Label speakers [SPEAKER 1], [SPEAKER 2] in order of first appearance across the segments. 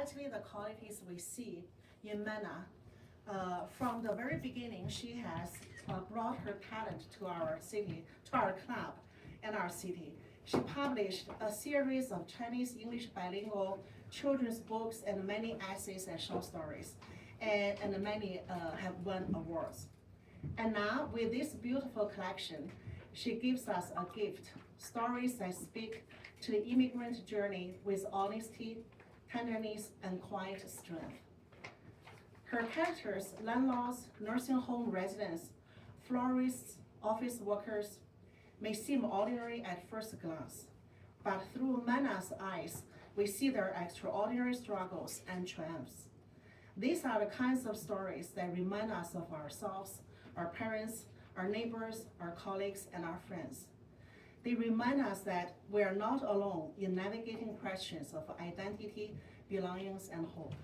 [SPEAKER 1] exactly the qualities we see in Manna. From the very beginning, she has brought her talent to our city, to our club and our city. She published a series of Chinese-English bilingual children's books and many essays and short stories, and many have won awards. And now, with this beautiful collection, she gives us a gift, stories that speak to the immigrant journey with honesty, tenderness, and quiet strength. Her characters, landlords, nursing home residents, florists, office workers, may seem ordinary at first glance, but through Manna's eyes, we see their extraordinary struggles and triumphs. These are the kinds of stories that remind us of ourselves, our parents, our neighbors, our colleagues, and our friends. They remind us that we are not alone in navigating questions of identity, belongings, and hope.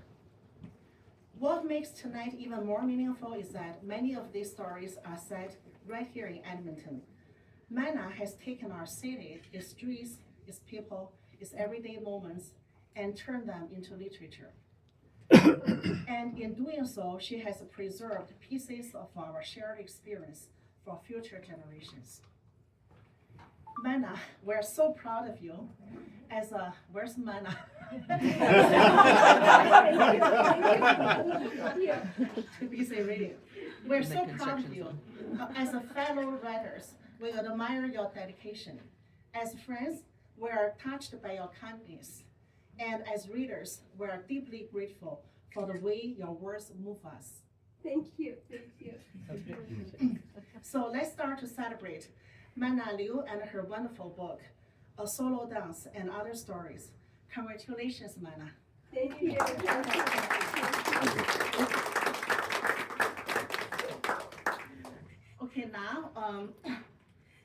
[SPEAKER 1] What makes tonight even more meaningful is that many of these stories are set right here in Edmonton. Manna has taken our city, its streets, its people, its everyday moments, and turned them into literature. And in doing so, she has preserved pieces of our shared experience for future generations. Manna, we're so proud of you. Where's Manna? Too busy reading. We're so proud of you. As a fellow writers, we admire your dedication. As friends, we are touched by your kindness. And as readers, we are deeply grateful for the way your words move us.
[SPEAKER 2] Thank you.
[SPEAKER 1] So let's start to celebrate Manna Liu and her wonderful book, A Solo Dance and Other Stories. Congratulations, Manna.
[SPEAKER 2] Thank you.
[SPEAKER 1] Okay, now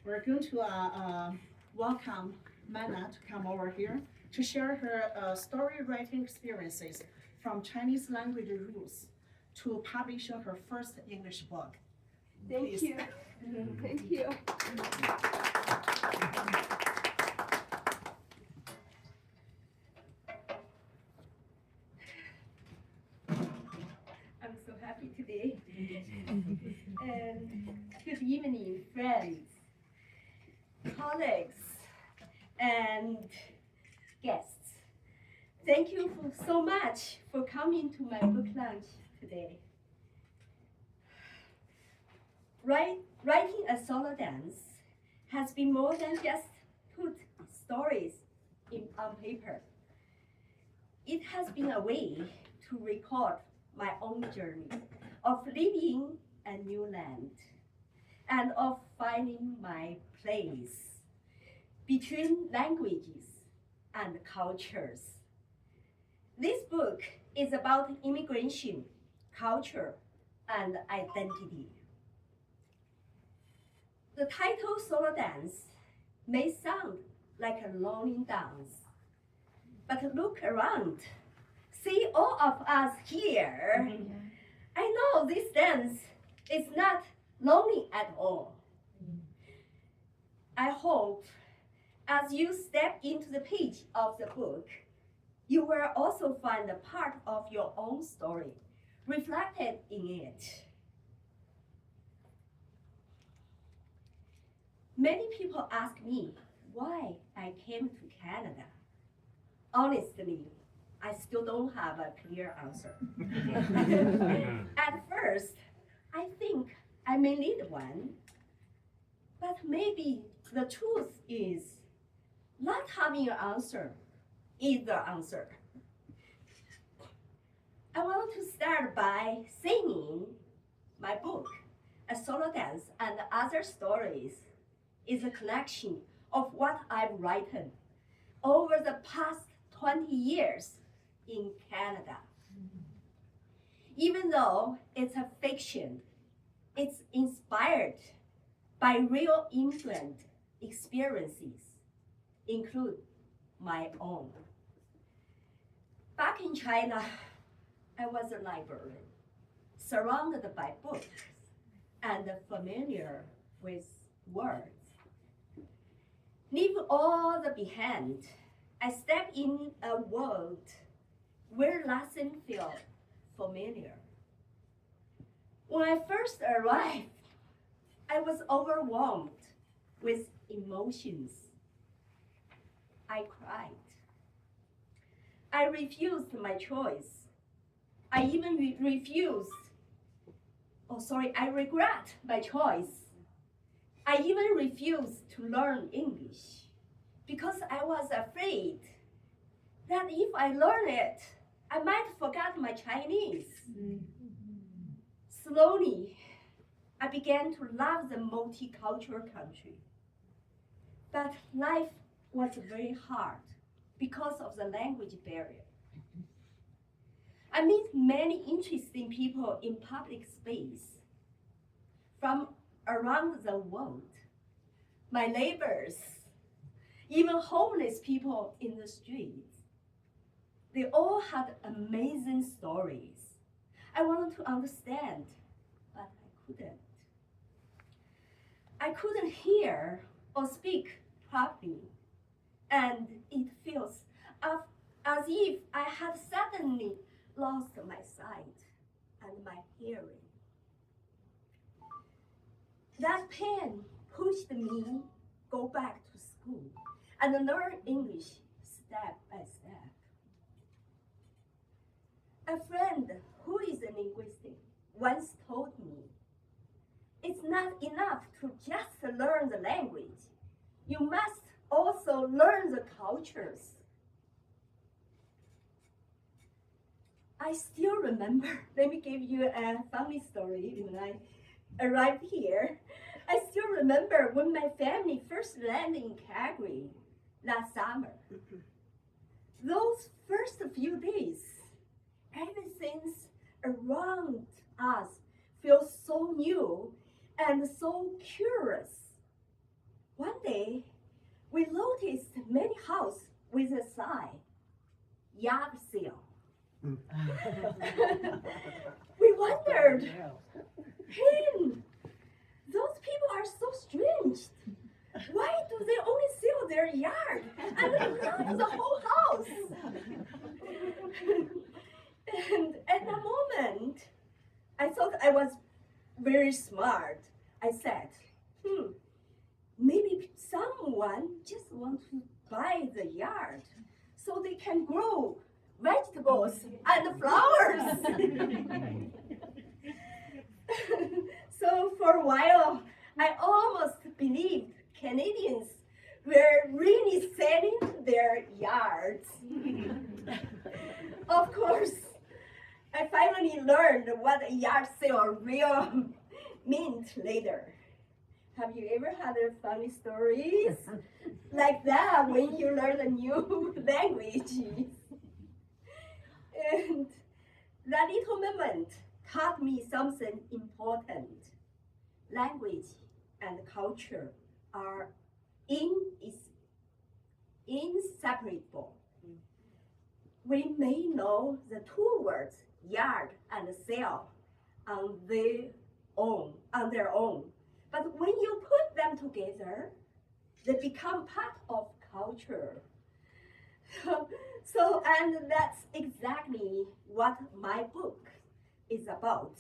[SPEAKER 1] we're going to welcome Manna to come over here to share her story writing experiences from Chinese language roots to publishing her first English book.
[SPEAKER 2] Thank you. Thank you. I'm so happy today. And good evening, friends, colleagues, and guests. Thank you so much for coming to my book launch today. Writing a solo dance has been more than just put stories on paper. It has been a way to record my own journey of living a new land and of finding my place between languages and cultures. This book is about immigration, culture, and identity. The title Solo Dance may sound like a lonely dance, but look around. See all of us here. I know this dance is not lonely at all. I hope as you step into the page of the book, you will also find a part of your own story reflected in it. Many people ask me why I came to Canada. Honestly, I still don't have a clear answer. At first, I think I may need one, but maybe the truth is not having an answer is the answer. I want to start by saying my book, A Solo Dance and Other Stories, is a collection of what I've written over the past 20 years in Canada. Even though it's a fiction, it's inspired by real immigrant experiences, include my own. Back in China, I was a librarian, surrounded by books and familiar with words. Leave all the behind, I step in a world where Latin felt familiar. When I first arrived, I was overwhelmed with emotions. I cried. I refused my choice. I even I regret my choice. I even refused to learn English because I was afraid that if I learn it, I might forget my Chinese. Slowly, I began to love the multicultural country. But life was very hard because of the language barrier. I meet many interesting people in public space from around the world. My neighbors, even homeless people in the streets. They all had amazing stories. I wanted to understand, but I couldn't. I couldn't hear or speak properly, and it feels as if I had suddenly lost my sight and my hearing. That pain pushed me go back to school and learn English step by step. A friend who is a linguist once told me, it's not enough to just learn the language. You must also learn the cultures. I still remember, let me give you a funny story when I arrived here. I still remember when my family first landed in Calgary last summer. Those first few days, everything around us feels so new and so curious. One day, we noticed many houses with a sign, yard sale. We wondered, those people are so strange. Why do they only sell their yard and not the whole house? And at that moment, I thought I was very smart. I said, maybe someone just wants to buy the yard so they can grow vegetables and flowers. So for a while, I almost believed Canadians were really selling their yards. Of course, I finally learned what a yard sale real meant later. Have you ever had funny stories like that when you learn a new language? And that little moment taught me something important. Language and culture are inseparable. We may know the two words, yard and sale, on their own. But when you put them together, they become part of culture. And that's exactly what my book is about.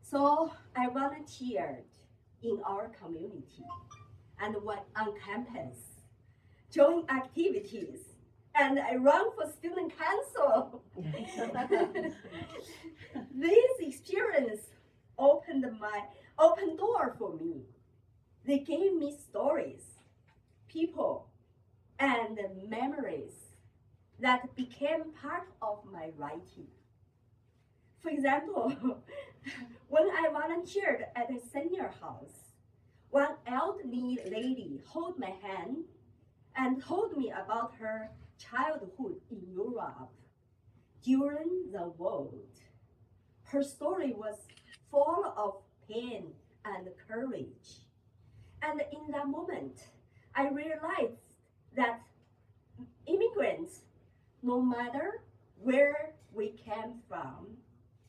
[SPEAKER 2] So I volunteered in our community and went on campus, joined activities, and I ran for student council. This experience opened door for me. They gave me stories, people, and memories that became part of my writing. For example, when I volunteered at a senior house, one elderly lady held my hand and told me about her childhood in Europe during the war. Her story was full of pain and courage. And in that moment, I realized that immigrants, no matter where we came from,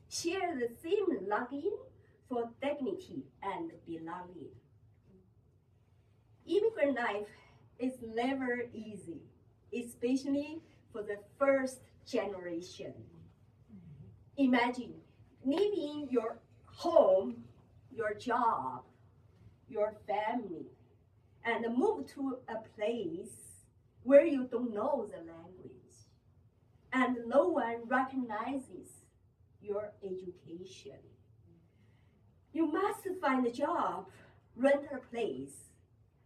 [SPEAKER 2] share the same longing for dignity and belonging. Immigrant life is never easy, especially for the first generation. Imagine leaving your home, your job, your family, and move to a place where you don't know the language, and no one recognizes your education. You must find a job, rent a place,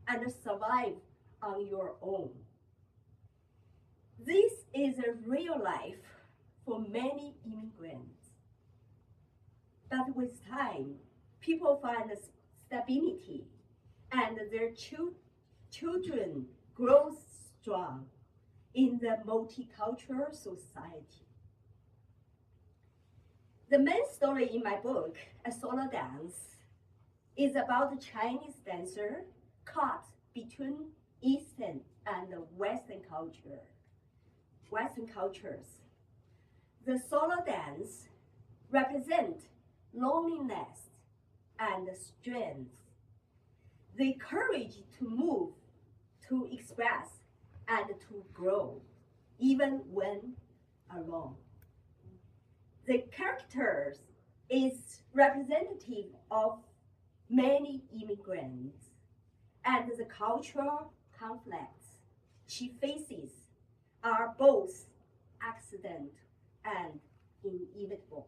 [SPEAKER 2] and survive on your own. This is a real life for many immigrants. But with time, people find stability and their children grow strong in the multicultural society. The main story in my book, A Solo Dance, is about a Chinese dancer caught between Eastern and Western cultures. The solo dance represents loneliness and strength, the courage to move, to express, and to grow, even when alone. The character is representative of many immigrants and the cultural conflicts she faces are both accident and inevitable.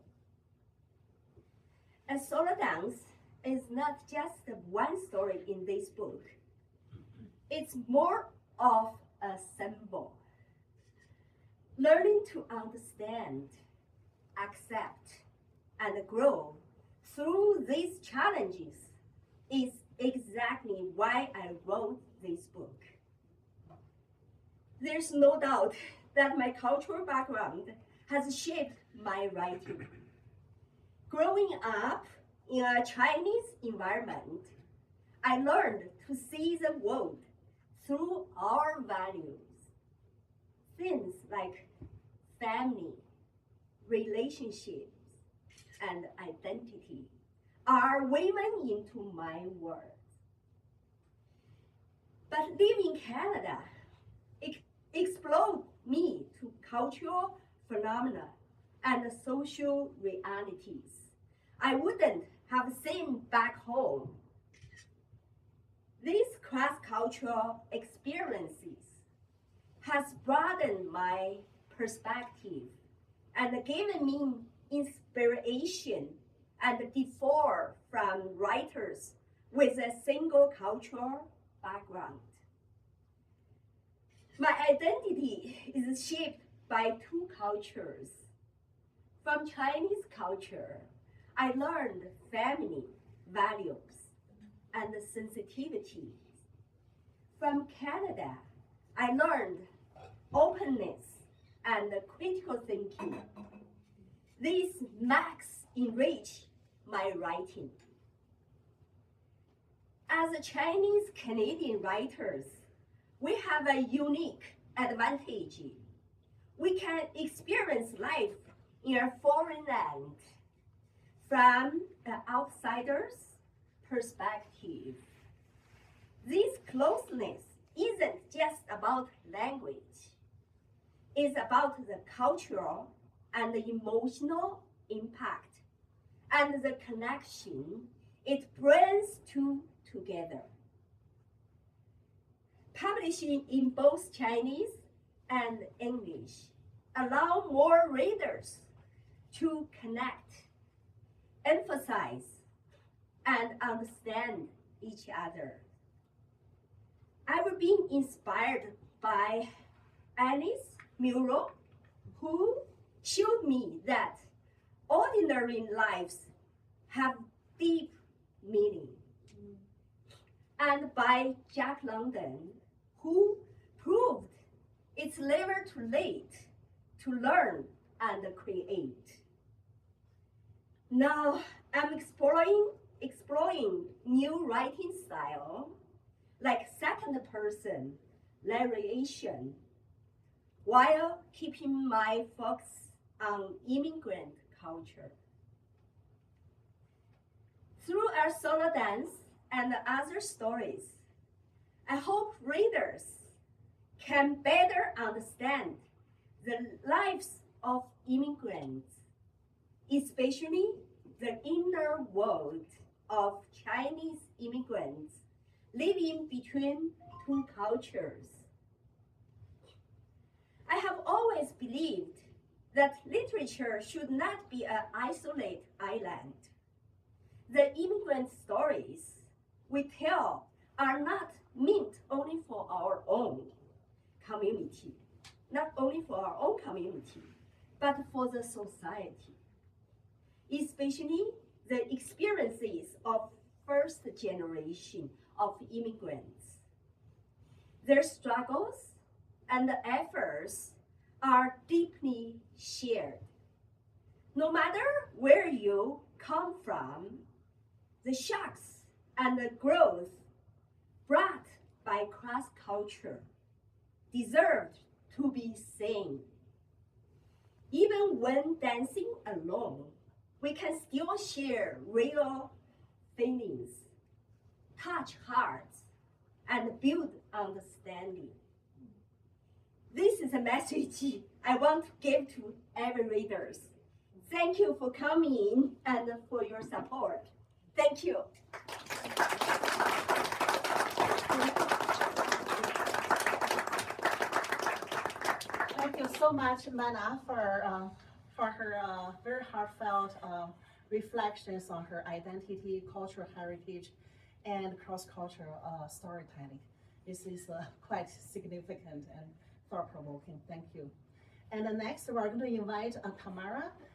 [SPEAKER 2] A solo dance is not just one story in this book. It's more of a symbol. Learning to understand, accept, and grow through these challenges is exactly why I wrote this book. There's no doubt that my cultural background has shaped my writing. Growing up in a Chinese environment, I learned to see the world through our values. Things like family, relationships, and identity are woven into my world. But living in Canada exposed me to cultural phenomena and social realities I wouldn't have seen back home. These cross-cultural experiences has broadened my perspective and given me inspiration and differ from writers with a single cultural background. My identity is shaped by two cultures. From Chinese culture, I learned family values and sensitivity. From Canada, I learned openness and critical thinking. These marks enrich my writing. As Chinese Canadian writers, we have a unique advantage. We can experience life in a foreign land from an outsider's perspective. This closeness isn't just about language. It's about the cultural and the emotional impact and the connection it brings together. Publishing in both Chinese and English allow more readers to connect, emphasize, and understand each other. I've been inspired by Alice Munro, who showed me that ordinary lives have deep meaning, and by Jack London, who proved it's never too late to learn and create. Now I'm exploring new writing style, like second person narration, while keeping my focus on immigrant culture. Through our solo dance and other stories, I hope readers can better understand the lives of immigrants, especially the inner world of Chinese immigrants living between two cultures. I have always believed that literature should not be an isolated island. The immigrant stories we tell are not meant only for our own community, not only for our own community, but for the society, especially the experiences of first generation of immigrants. Their struggles and efforts are deeply shared. No matter where you come from, the shocks and the growth brought by cross culture deserved to be seen. Even when dancing alone, we can still share real feelings, touch hearts, and build understanding. This is a message I want to give to every readers. Thank you for coming and for your support. Thank you.
[SPEAKER 1] Thank you so much, Manna, for her very heartfelt reflections on her identity, cultural heritage, and cross-cultural storytelling. This is quite significant and thought-provoking. Thank you. And next, we're going to invite Tamara